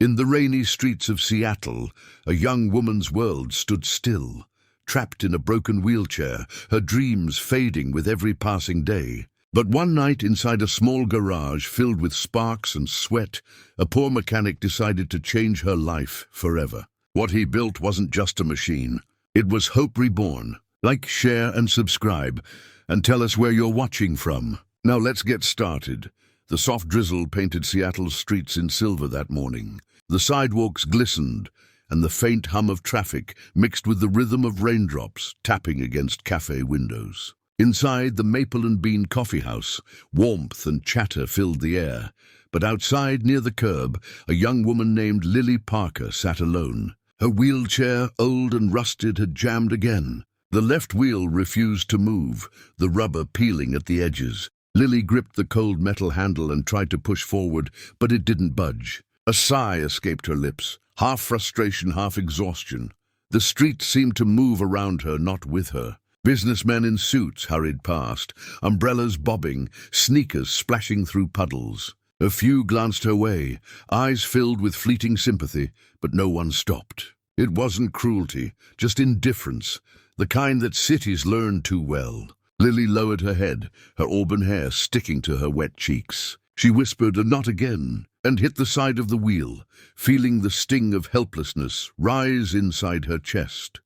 In the rainy streets of Seattle, a young woman's world stood still, trapped in a broken wheelchair, her dreams fading with every passing day. But one night, inside a small garage filled with sparks and sweat, a poor mechanic decided to change her life forever. What he built wasn't just a machine. It was hope reborn. Like, share, and subscribe, and tell us where you're watching from. Now let's get started. The soft drizzle painted Seattle's streets in silver that morning. The sidewalks glistened, and the faint hum of traffic mixed with the rhythm of raindrops tapping against cafe windows. Inside the Maple and Bean coffee house, warmth and chatter filled the air. But outside, near the curb, a young woman named Lily Parker sat alone. Her wheelchair, old and rusted, had jammed again. The left wheel refused to move, the rubber peeling at the edges. Lily gripped the cold metal handle and tried to push forward, but it didn't budge. A sigh escaped her lips, half frustration, half exhaustion. The street seemed to move around her, not with her. Businessmen in suits hurried past, umbrellas bobbing, sneakers splashing through puddles. A few glanced her way, eyes filled with fleeting sympathy, but no one stopped. It wasn't cruelty, just indifference, the kind that cities learn too well. Lily lowered her head, her auburn hair sticking to her wet cheeks. She whispered, "Not again," and hit the side of the wheel, feeling the sting of helplessness rise inside her chest.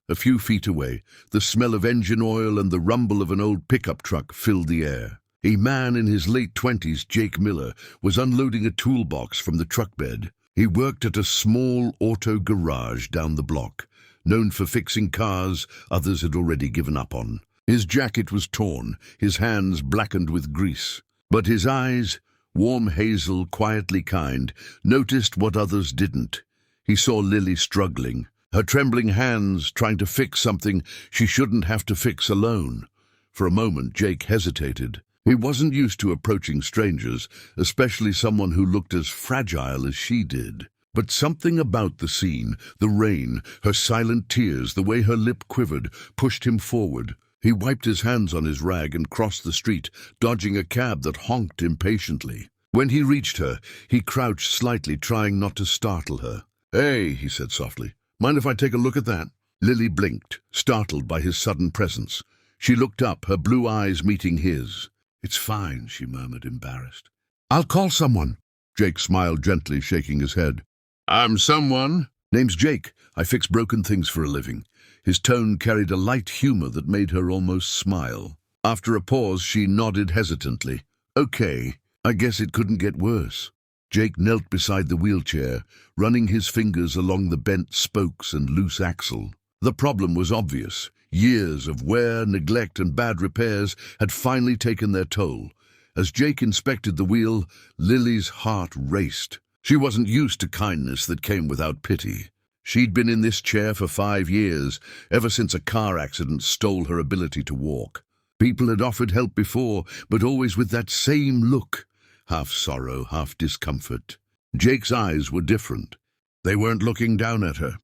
A few feet away, the smell of engine oil and the rumble of an old pickup truck filled the air. A man in his late 20s, Jake Miller, was unloading a toolbox from the truck bed. He worked at a small auto garage down the block, known for fixing cars others had already given up on. His jacket was torn, his hands blackened with grease. But his eyes, warm hazel, quietly kind, noticed what others didn't. He saw Lily struggling, her trembling hands trying to fix something she shouldn't have to fix alone. For a moment, Jake hesitated. He wasn't used to approaching strangers, especially someone who looked as fragile as she did. But something about the scene, the rain, her silent tears, the way her lip quivered, pushed him forward. He wiped his hands on his rag and crossed the street, dodging a cab that honked impatiently. When he reached her, he crouched slightly, trying not to startle her. "Hey," he said softly, "mind if I take a look at that?" Lily blinked, startled by his sudden presence. She looked up, her blue eyes meeting his. "It's fine," she murmured, embarrassed. "I'll call someone." Jake smiled gently, shaking his head. "I'm someone." "Name's Jake. I fix broken things for a living." His tone carried a light humor that made her almost smile. After a pause, she nodded hesitantly. "Okay, I guess it couldn't get worse." Jake knelt beside the wheelchair, running his fingers along the bent spokes and loose axle. The problem was obvious. Years of wear, neglect, and bad repairs had finally taken their toll. As Jake inspected the wheel, Lily's heart raced. She wasn't used to kindness that came without pity. She'd been in this chair for 5 years, ever since a car accident stole her ability to walk. People had offered help before, but always with that same look, half sorrow, half discomfort. Jake's eyes were different. They weren't looking down at her.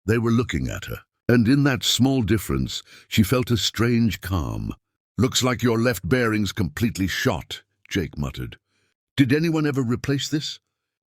They were looking at her. And in that small difference, she felt a strange calm. "Looks like your left bearing's completely shot," Jake muttered. "Did anyone ever replace this?"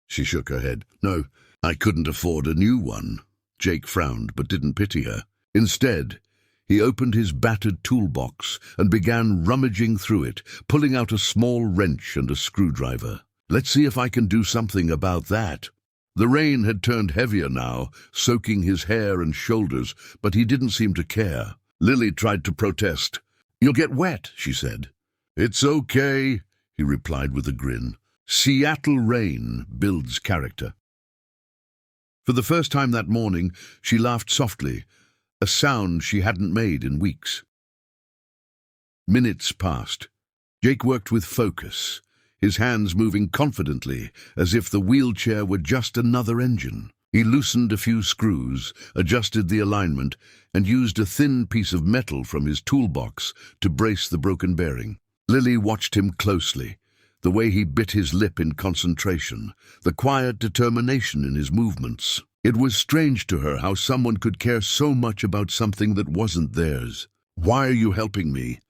She shook her head. "No, I couldn't afford a new one." Jake frowned, but didn't pity her. Instead, he opened his battered toolbox and began rummaging through it, pulling out a small wrench and a screwdriver. "Let's see if I can do something about that." The rain had turned heavier now, soaking his hair and shoulders, but he didn't seem to care. Lily tried to protest. "You'll get wet," she said. "It's okay," he replied with a grin. Seattle rain builds character. For the first time that morning, she laughed softly, a sound she hadn't made in weeks. Minutes passed. Jake worked with focus, his hands moving confidently, as if the wheelchair were just another engine. He loosened a few screws, adjusted the alignment, and used a thin piece of metal from his toolbox to brace the broken bearing. Lily watched him closely, the way he bit his lip in concentration, the quiet determination in his movements. It was strange to her how someone could care so much about something that wasn't theirs. "Why are you helping me?"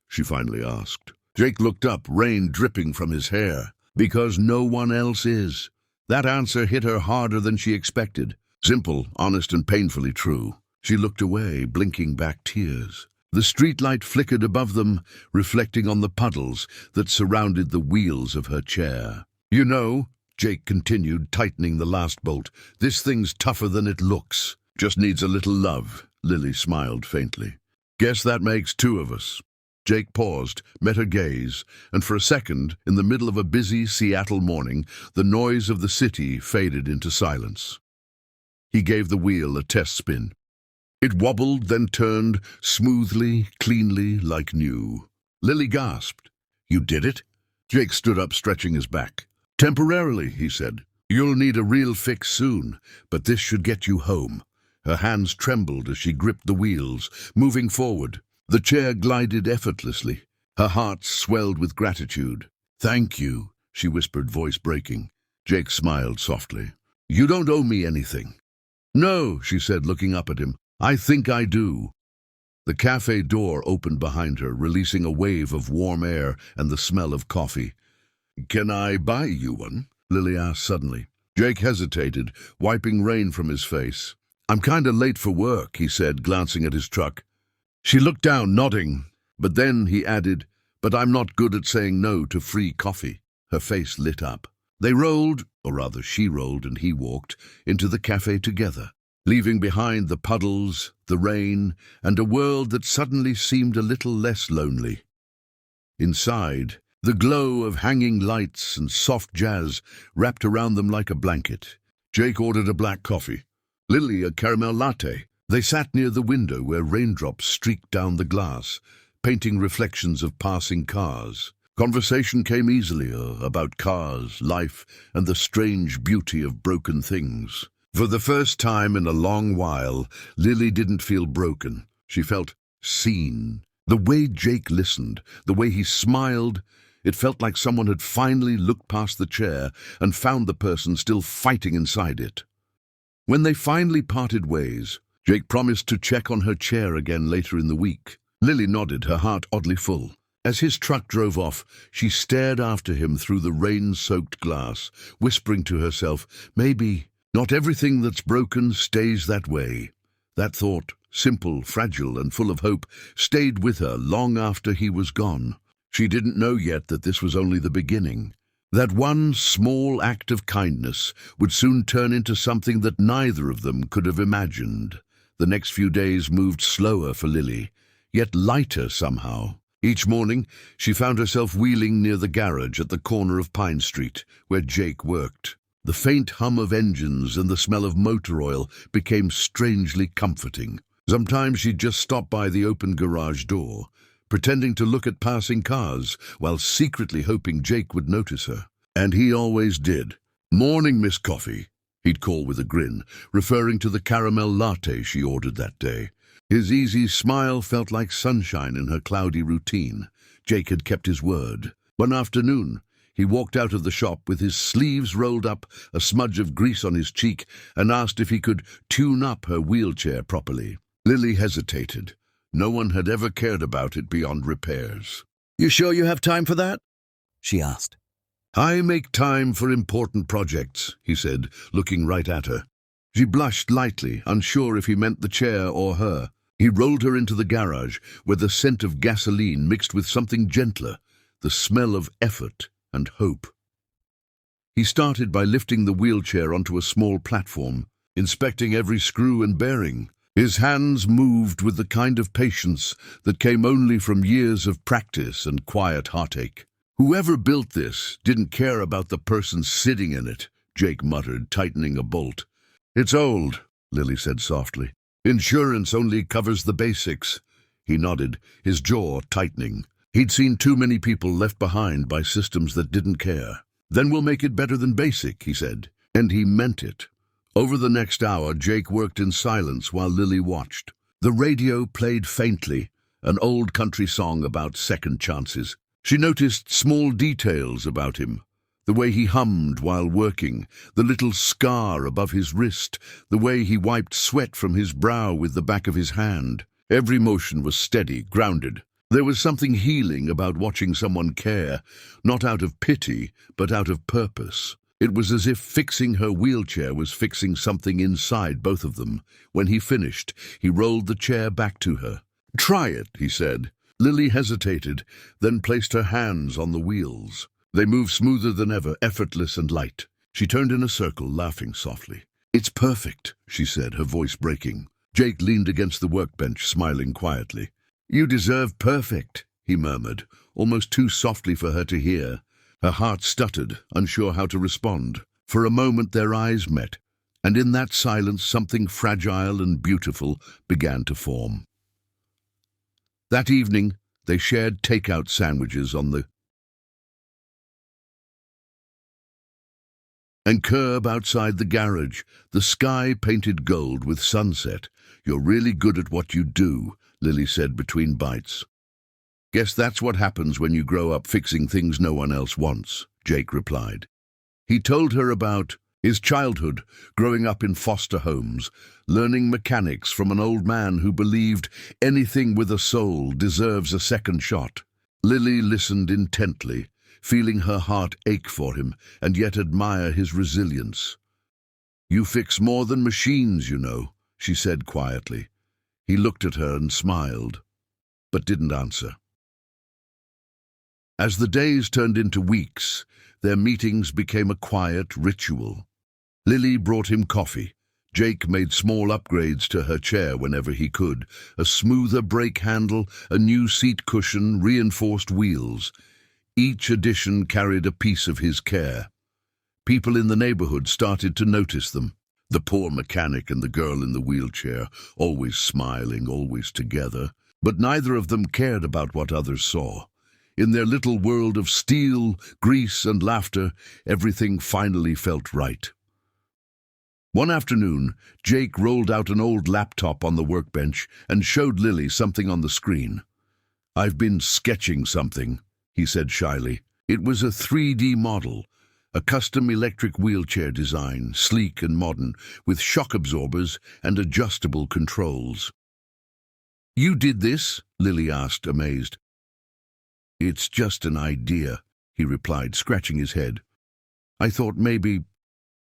she finally asked. Jake looked up, rain dripping from his hair. "Because no one else is." That answer hit her harder than she expected. Simple, honest, and painfully true. She looked away, blinking back tears. The streetlight flickered above them, reflecting on the puddles that surrounded the wheels of her chair. "You know," Jake continued, tightening the last bolt, "this thing's tougher than it looks. Just needs a little love." Lily smiled faintly. "Guess that makes two of us." Jake paused, met her gaze, and for a second, in the middle of a busy Seattle morning, the noise of the city faded into silence. He gave the wheel a test spin. It wobbled, then turned, smoothly, cleanly, like new. Lily gasped. "You did it?" Jake stood up, stretching his back. "Temporarily," he said. "You'll need a real fix soon, but this should get you home." Her hands trembled as she gripped the wheels, moving forward. The chair glided effortlessly. Her heart swelled with gratitude. "Thank you," she whispered, voice breaking. Jake smiled softly. "You don't owe me anything." "No," she said, looking up at him. "I think I do." The cafe door opened behind her, releasing a wave of warm air and the smell of coffee. "Can I buy you one?" Lily asked suddenly. Jake hesitated, wiping rain from his face. "I'm kinda late for work," he said, glancing at his truck. She looked down, nodding, but then he added, "But I'm not good at saying no to free coffee." Her face lit up. They rolled, or rather she rolled and he walked, into the cafe together, leaving behind the puddles, the rain, and a world that suddenly seemed a little less lonely. Inside, the glow of hanging lights and soft jazz wrapped around them like a blanket. Jake ordered a black coffee, Lily a caramel latte. They sat near the window where raindrops streaked down the glass, painting reflections of passing cars. Conversation came easily about cars, life, and the strange beauty of broken things. For the first time in a long while, Lily didn't feel broken. She felt seen. The way Jake listened, the way he smiled, it felt like someone had finally looked past the chair and found the person still fighting inside it. When they finally parted ways, Jake promised to check on her chair again later in the week. Lily nodded, her heart oddly full. As his truck drove off, she stared after him through the rain-soaked glass, whispering to herself, maybe not everything that's broken stays that way. That thought, simple, fragile, and full of hope, stayed with her long after he was gone. She didn't know yet that this was only the beginning. That one small act of kindness would soon turn into something that neither of them could have imagined. The next few days moved slower for Lily, yet lighter somehow. Each morning, she found herself wheeling near the garage at the corner of Pine Street, where Jake worked. The faint hum of engines and the smell of motor oil became strangely comforting. Sometimes she'd just stop by the open garage door, pretending to look at passing cars, while secretly hoping Jake would notice her. And he always did. "Morning, Miss Coffee," he'd call with a grin, referring to the caramel latte she ordered that day. His easy smile felt like sunshine in her cloudy routine. Jake had kept his word. One afternoon, he walked out of the shop with his sleeves rolled up, a smudge of grease on his cheek, and asked if he could tune up her wheelchair properly. Lily hesitated. No one had ever cared about it beyond repairs. "You sure you have time for that?" she asked. "I make time for important projects," he said, looking right at her. She blushed lightly, unsure if he meant the chair or her. He rolled her into the garage, where the scent of gasoline mixed with something gentler, the smell of effort and hope. He started by lifting the wheelchair onto a small platform, inspecting every screw and bearing. His hands moved with the kind of patience that came only from years of practice and quiet heartache. "Whoever built this didn't care about the person sitting in it," Jake muttered, tightening a bolt. "It's old," Lily said softly. "Insurance only covers the basics." He nodded, his jaw tightening. He'd seen too many people left behind by systems that didn't care. "Then we'll make it better than basic," he said. And he meant it. Over the next hour, Jake worked in silence while Lily watched. The radio played faintly, an old country song about second chances. She noticed small details about him. The way he hummed while working, the little scar above his wrist, the way he wiped sweat from his brow with the back of his hand. Every motion was steady, grounded. There was something healing about watching someone care, not out of pity, but out of purpose. It was as if fixing her wheelchair was fixing something inside both of them. When he finished, he rolled the chair back to her. "Try it," he said. Lily hesitated, then placed her hands on the wheels. They moved smoother than ever, effortless and light. She turned in a circle, laughing softly. "It's perfect," she said, her voice breaking. Jake leaned against the workbench, smiling quietly. "You deserve perfect," he murmured, almost too softly for her to hear. Her heart stuttered, unsure how to respond. For a moment their eyes met, and in that silence something fragile and beautiful began to form. That evening, they shared takeout sandwiches on the curb outside the garage, the sky painted gold with sunset. "You're really good at what you do," Lily said between bites. "Guess that's what happens when you grow up fixing things no one else wants," Jake replied. He told her about his childhood, growing up in foster homes, learning mechanics from an old man who believed anything with a soul deserves a second shot. Lily listened intently, feeling her heart ache for him and yet admire his resilience. "You fix more than machines, you know," she said quietly. He looked at her and smiled, but didn't answer. As the days turned into weeks, their meetings became a quiet ritual. Lily brought him coffee. Jake made small upgrades to her chair whenever he could. A smoother brake handle, a new seat cushion, reinforced wheels. Each addition carried a piece of his care. People in the neighborhood started to notice them. The poor mechanic and the girl in the wheelchair, always smiling, always together. But neither of them cared about what others saw. In their little world of steel, grease, and laughter, everything finally felt right. One afternoon, Jake rolled out an old laptop on the workbench and showed Lily something on the screen. "I've been sketching something," he said shyly. It was a 3D model, a custom electric wheelchair design, sleek and modern, with shock absorbers and adjustable controls. "You did this?" Lily asked, amazed. "It's just an idea," he replied, scratching his head. "I thought maybe,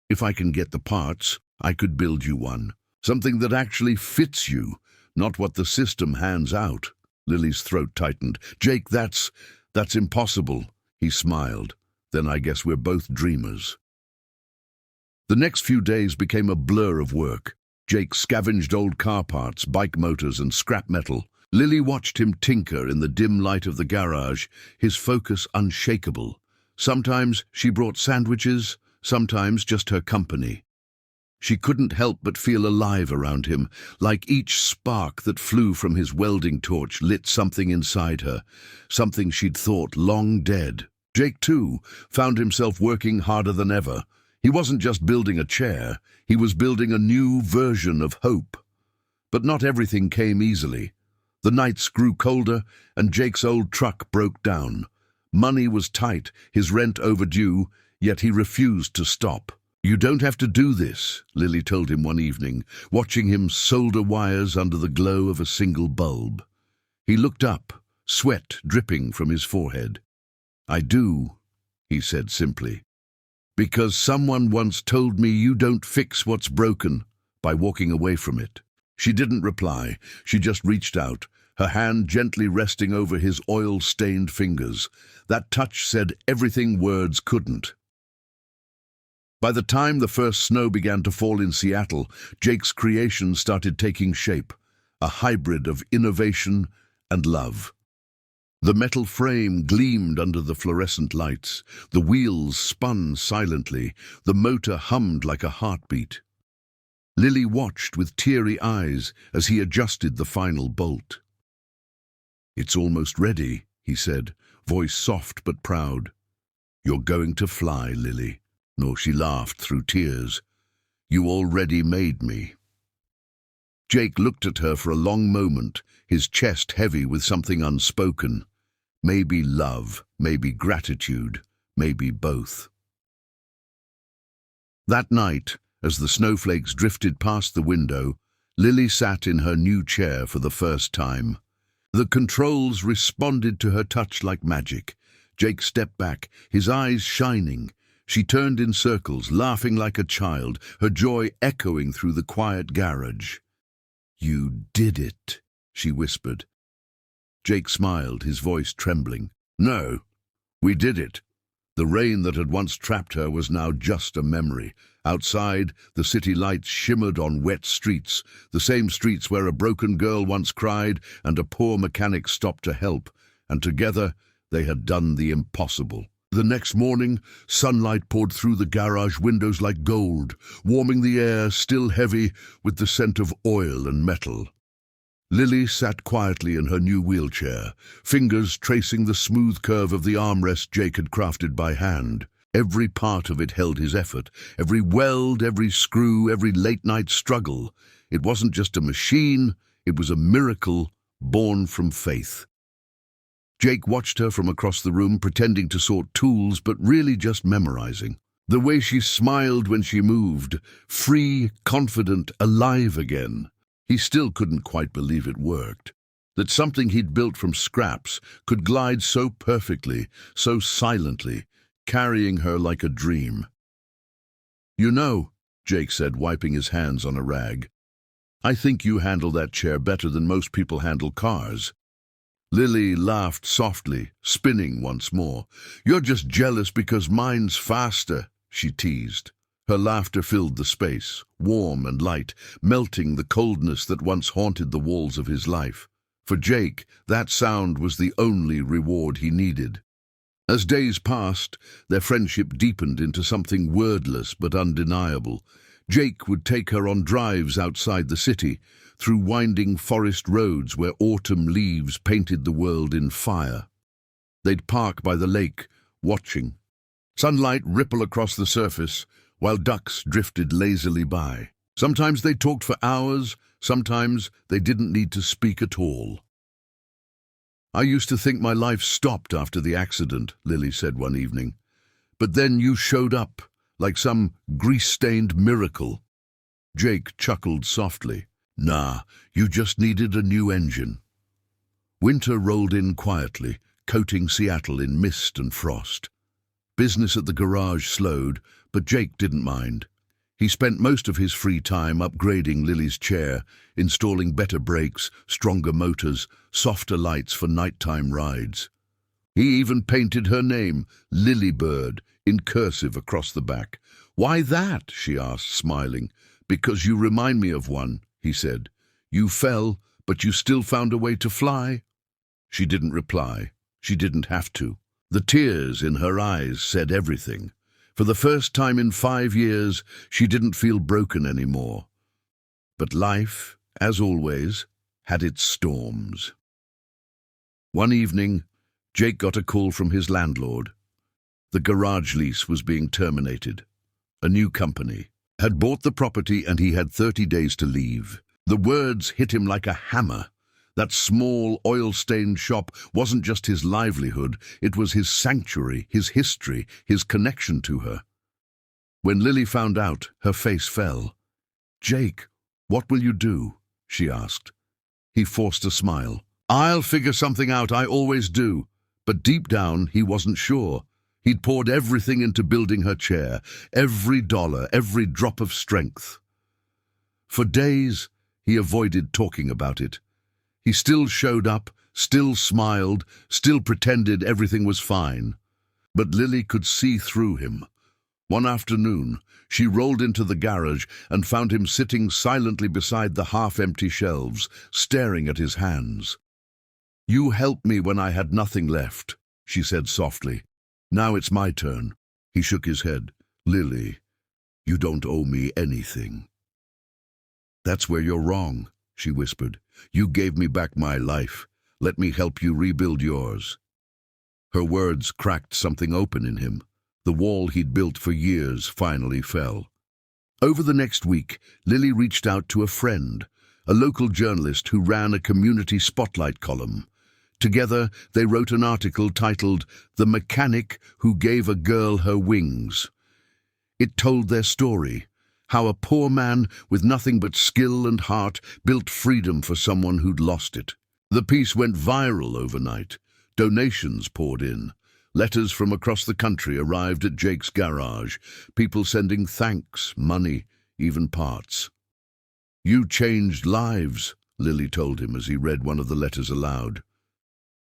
if I can get the parts, I could build you one. Something that actually fits you, not what the system hands out." Lily's throat tightened. "Jake, that's impossible." He smiled. "Then I guess we're both dreamers." The next few days became a blur of work. Jake scavenged old car parts, bike motors, and scrap metal. Lily watched him tinker in the dim light of the garage, his focus unshakable. Sometimes she brought sandwiches, sometimes just her company. She couldn't help but feel alive around him, like each spark that flew from his welding torch lit something inside her, something she'd thought long dead. Jake, too, found himself working harder than ever. He wasn't just building a chair, he was building a new version of hope. But not everything came easily. The nights grew colder, and Jake's old truck broke down. Money was tight, his rent overdue, yet he refused to stop. "You don't have to do this," Lily told him one evening, watching him solder wires under the glow of a single bulb. He looked up, sweat dripping from his forehead. "I do," he said simply, "because someone once told me you don't fix what's broken by walking away from it." She didn't reply. She just reached out, her hand gently resting over his oil-stained fingers. That touch said everything words couldn't. By the time the first snow began to fall in Seattle, Jake's creation started taking shape, a hybrid of innovation and love. The metal frame gleamed under the fluorescent lights, the wheels spun silently, the motor hummed like a heartbeat. Lily watched with teary eyes as he adjusted the final bolt. "It's almost ready," he said, voice soft but proud. "You're going to fly, Lily." Nor she laughed through tears. "You already made me." Jake looked at her for a long moment, his chest heavy with something unspoken. Maybe love, maybe gratitude, maybe both. That night, as the snowflakes drifted past the window, Lily sat in her new chair for the first time. The controls responded to her touch like magic. Jake stepped back, his eyes shining. She turned in circles, laughing like a child, her joy echoing through the quiet garage. "You did it," she whispered. Jake smiled, his voice trembling. "No, we did it." The rain that had once trapped her was now just a memory. Outside, the city lights shimmered on wet streets, the same streets where a broken girl once cried and a poor mechanic stopped to help, and together they had done the impossible. The next morning, sunlight poured through the garage windows like gold, warming the air, still heavy with the scent of oil and metal. Lily sat quietly in her new wheelchair, fingers tracing the smooth curve of the armrest Jake had crafted by hand. Every part of it held his effort, every weld, every screw, every late-night struggle. It wasn't just a machine, it was a miracle born from faith. Jake watched her from across the room, pretending to sort tools, but really just memorizing. The way she smiled when she moved, free, confident, alive again. He still couldn't quite believe it worked. That something he'd built from scraps could glide so perfectly, so silently, carrying her like a dream. "You know," Jake said, wiping his hands on a rag, "I think you handle that chair better than most people handle cars." Lily laughed softly, spinning once more. "You're just jealous because mine's faster," she teased. Her laughter filled the space, warm and light, melting the coldness that once haunted the walls of his life. For Jake, that sound was the only reward he needed. As days passed, their friendship deepened into something wordless but undeniable. Jake would take her on drives outside the city, through winding forest roads where autumn leaves painted the world in fire. They'd park by the lake, watching. Sunlight ripple across the surface, while ducks drifted lazily by. Sometimes they talked for hours, sometimes they didn't need to speak at all. "I used to think my life stopped after the accident," Lily said one evening. "But then you showed up, like some grease-stained miracle." Jake chuckled softly. "Nah, you just needed a new engine." Winter rolled in quietly, coating Seattle in mist and frost. Business at the garage slowed, but Jake didn't mind. He spent most of his free time upgrading Lily's chair, installing better brakes, stronger motors, softer lights for nighttime rides. He even painted her name, Lilybird, in cursive across the back. "Why that?" she asked, smiling. "Because you remind me of one," he said. "You fell, but you still found a way to fly." She didn't reply. She didn't have to. The tears in her eyes said everything. For the first time in 5 years, she didn't feel broken anymore. But life, as always, had its storms. One evening, Jake got a call from his landlord. The garage lease was being terminated. A new company had bought the property and he had 30 days to leave. The words hit him like a hammer. That small, oil-stained shop wasn't just his livelihood, it was his sanctuary, his history, his connection to her. When Lily found out, her face fell. "Jake, what will you do?" she asked. He forced a smile. "I'll figure something out, I always do." But deep down, he wasn't sure. He'd poured everything into building her chair, every dollar, every drop of strength. For days, he avoided talking about it. He still showed up, still smiled, still pretended everything was fine. But Lily could see through him. One afternoon, she rolled into the garage and found him sitting silently beside the half-empty shelves, staring at his hands. "You helped me when I had nothing left," she said softly. "Now it's my turn." He shook his head. "Lily, you don't owe me anything." "That's where you're wrong," she whispered. "You gave me back my life. Let me help you rebuild yours." Her words cracked something open in him. The wall he'd built for years finally fell. Over the next week, Lily reached out to a friend, a local journalist who ran a community spotlight column. Together, they wrote an article titled "The Mechanic Who Gave a Girl Her Wings." It told their story, how a poor man with nothing but skill and heart built freedom for someone who'd lost it. The piece went viral overnight. Donations poured in. Letters from across the country arrived at Jake's garage, people sending thanks, money, even parts. "You changed lives," Lily told him as he read one of the letters aloud.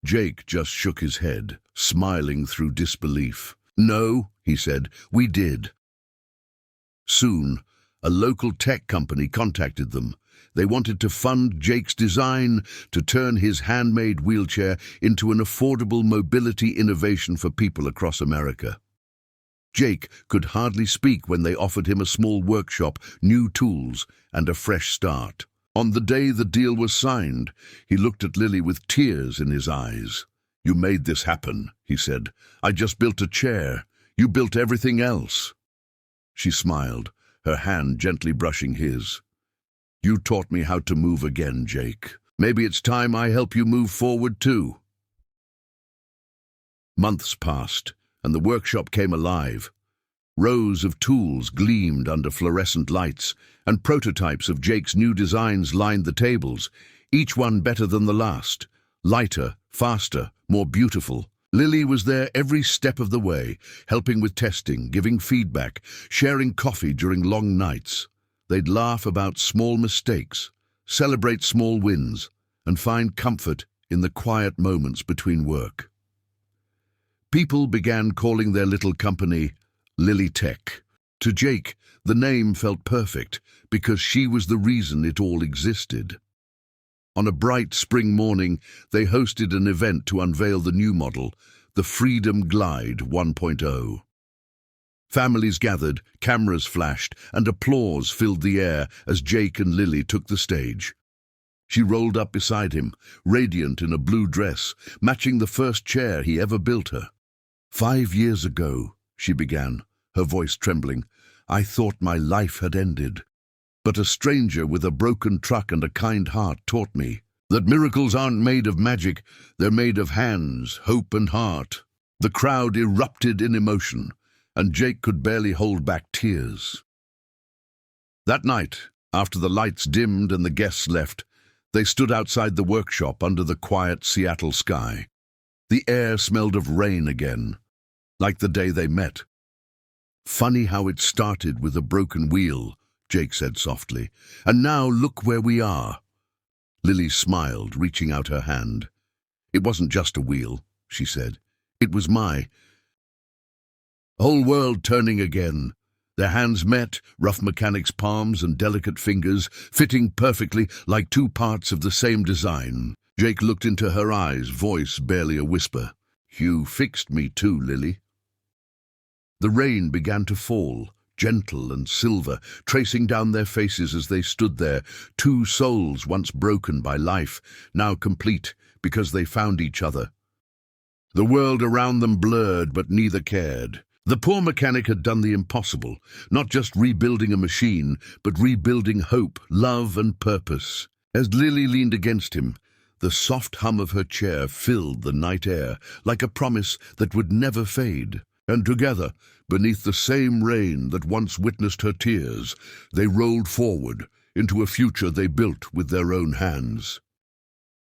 Jake just shook his head, smiling through disbelief. "No," he said, "we did." Soon, a local tech company contacted them. They wanted to fund Jake's design to turn his handmade wheelchair into an affordable mobility innovation for people across America. Jake could hardly speak when they offered him a small workshop, new tools, and a fresh start. On the day the deal was signed, he looked at Lily with tears in his eyes. "You made this happen," he said. "I just built a chair. You built everything else." She smiled, her hand gently brushing his. "You taught me how to move again, Jake. Maybe it's time I help you move forward too." Months passed, and the workshop came alive. Rows of tools gleamed under fluorescent lights, and prototypes of Jake's new designs lined the tables, each one better than the last. Lighter, faster, more beautiful. Lily was there every step of the way, helping with testing, giving feedback, sharing coffee during long nights. They'd laugh about small mistakes, celebrate small wins, and find comfort in the quiet moments between work. People began calling their little company Lily Tech. To Jake, the name felt perfect because she was the reason it all existed. On a bright spring morning, they hosted an event to unveil the new model, the Freedom Glide 1.0. Families gathered, cameras flashed, and applause filled the air as Jake and Lily took the stage. She rolled up beside him, radiant in a blue dress, matching the first chair he ever built her. "5 years ago," she began, her voice trembling, "I thought my life had ended. But a stranger with a broken truck and a kind heart taught me that miracles aren't made of magic, they're made of hands, hope and heart." The crowd erupted in emotion, and Jake could barely hold back tears. That night, after the lights dimmed and the guests left, they stood outside the workshop under the quiet Seattle sky. The air smelled of rain again, like the day they met. "Funny how it started with a broken wheel," Jake said softly, "and now look where we are." Lily smiled, reaching out her hand. "It wasn't just a wheel," she said. "It was my whole world turning again." Their hands met, rough mechanic's palms and delicate fingers, fitting perfectly like two parts of the same design. Jake looked into her eyes, voice barely a whisper. "You fixed me too, Lily." The rain began to fall, gentle and silver, tracing down their faces as they stood there, two souls once broken by life, now complete because they found each other. The world around them blurred, but neither cared. The poor mechanic had done the impossible, not just rebuilding a machine, but rebuilding hope, love and purpose. As Lily leaned against him, the soft hum of her chair filled the night air like a promise that would never fade. And together, beneath the same rain that once witnessed her tears, they rolled forward into a future they built with their own hands.